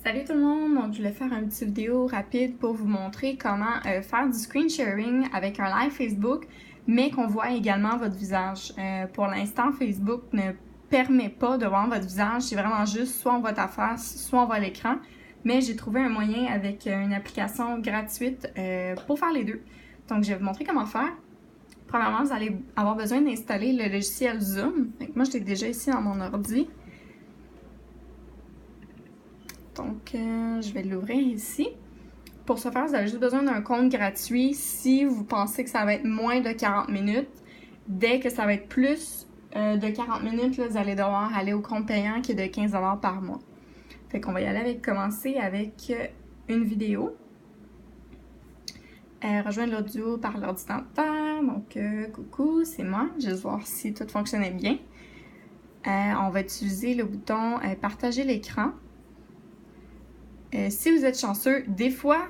Salut tout le monde! Donc je voulais faire une petite vidéo rapide pour vous montrer comment faire du screen sharing avec un live Facebook, mais qu'on voit également votre visage. Pour l'instant, Facebook ne permet pas de voir votre visage, c'est vraiment juste soit on voit ta face, soit on voit l'écran. Mais j'ai trouvé un moyen avec une application gratuite pour faire les deux. Donc je vais vous montrer comment faire. Premièrement, vous allez avoir besoin d'installer le logiciel Zoom. Donc, moi je l'ai déjà ici dans mon ordi. Donc, je vais l'ouvrir ici. Pour ce faire, vous avez juste besoin d'un compte gratuit si vous pensez que ça va être moins de 40 minutes. Dès que ça va être plus de 40 minutes, là, vous allez devoir aller au compte payant qui est de 15 $ par mois. Fait qu'on va y aller commencer avec une vidéo. Rejoindre l'audio par l'ordinateur. Donc, coucou, c'est moi. Juste voir si tout fonctionnait bien. On va utiliser le bouton partager l'écran. Si vous êtes chanceux, des fois,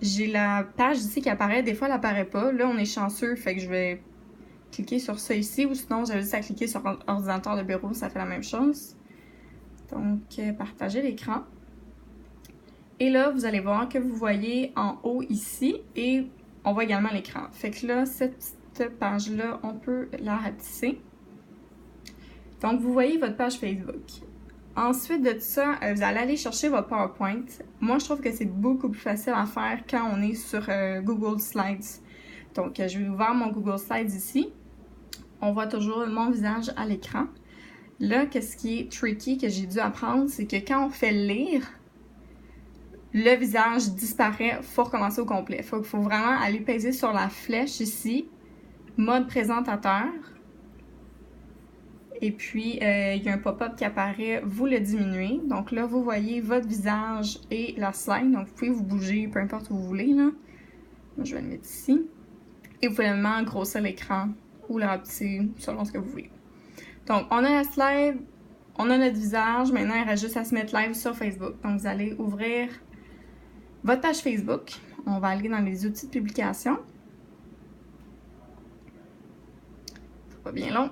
j'ai la page ici qui apparaît, des fois elle apparaît pas. Là, on est chanceux, fait que je vais cliquer sur ça ici, ou sinon, j'avais juste à cliquer sur ordinateur de bureau, ça fait la même chose. Donc, partager l'écran. Et là, vous allez voir que vous voyez en haut ici, et on voit également l'écran. Fait que là, cette petite page-là, on peut la rapetisser. Donc, vous voyez votre page Facebook. Ensuite de ça, vous allez aller chercher votre PowerPoint. Moi, je trouve que c'est beaucoup plus facile à faire quand on est sur Google Slides. Donc, je vais ouvrir mon Google Slides ici. On voit toujours mon visage à l'écran. Là, qu'est-ce qui est tricky que j'ai dû apprendre, c'est que quand on fait lire, le visage disparaît, il faut recommencer au complet. Il faut vraiment aller peser sur la flèche ici, mode présentateur. Et puis, il y a un pop-up qui apparaît, vous le diminuez. Donc là, vous voyez votre visage et la slide. Donc, vous pouvez vous bouger, peu importe où vous voulez, là. Moi, je vais le mettre ici. Et vous pouvez vraiment grossir l'écran ou le rapetisser, selon ce que vous voulez. Donc, on a la slide, on a notre visage. Maintenant, il reste juste à se mettre live sur Facebook. Donc, vous allez ouvrir votre page Facebook. On va aller dans les outils de publication. C'est pas bien long.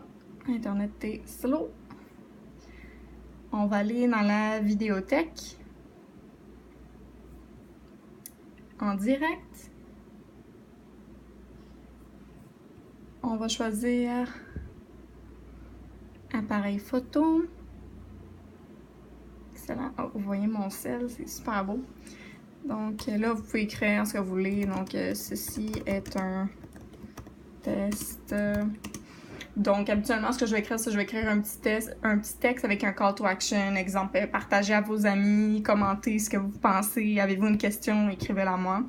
Internet est slow. On va aller dans la vidéothèque. En direct. On va choisir appareil photo. Excellent. Oh, vous voyez mon sel, c'est super beau. Donc là, vous pouvez écrire ce que vous voulez. Donc, ceci est un test. Donc, habituellement, ce que je vais écrire, c'est que je vais écrire un petit texte avec un call to action. Exemple, partagez à vos amis, commentez ce que vous pensez. Avez-vous une question, écrivez-la moi.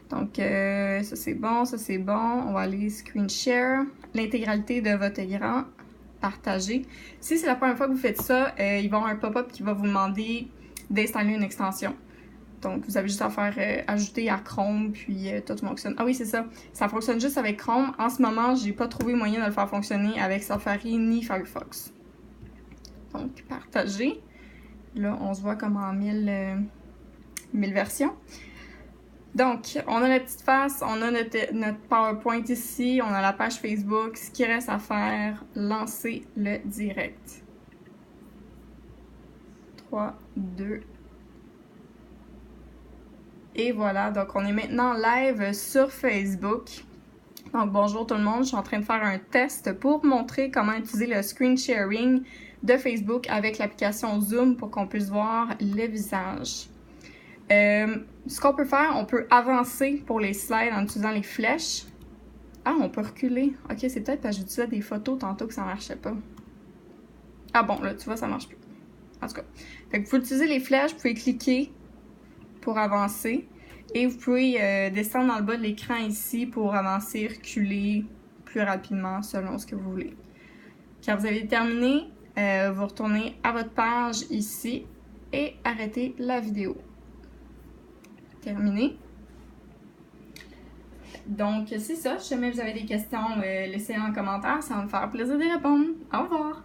Donc, ça c'est bon, ça c'est bon. On va aller screen share. L'intégralité de votre écran, partager. Si c'est la première fois que vous faites ça, il va y avoir un pop-up qui va vous demander d'installer une extension. Donc, vous avez juste à faire ajouter à Chrome, puis tout fonctionne. Ah oui, c'est ça. Ça fonctionne juste avec Chrome. En ce moment, j'ai pas trouvé moyen de le faire fonctionner avec Safari ni Firefox. Donc, partager. Là, on se voit comme en 1000 versions. Donc, on a la petite face, on a notre PowerPoint ici, on a la page Facebook. Ce qui reste à faire, lancer le direct. 3, 2, et voilà, donc on est maintenant live sur Facebook. Donc bonjour tout le monde, je suis en train de faire un test pour montrer comment utiliser le screen sharing de Facebook avec l'application Zoom pour qu'on puisse voir le visage. Ce qu'on peut faire, on peut avancer pour les slides en utilisant les flèches. Ah, on peut reculer. Ok, c'est peut-être parce que j'utilisais des photos tantôt que ça marchait pas. Ah bon, là, tu vois, ça marche plus. En tout cas, fait que vous pouvez utiliser les flèches, vous pouvez cliquer pour avancer. Et vous pouvez descendre dans le bas de l'écran ici pour avancer, reculer plus rapidement selon ce que vous voulez. Quand vous avez terminé, vous retournez à votre page ici et arrêtez la vidéo. Terminé. Donc, c'est ça. Si jamais vous avez des questions, laissez-les en commentaire. Ça va me faire plaisir d'y répondre. Au revoir!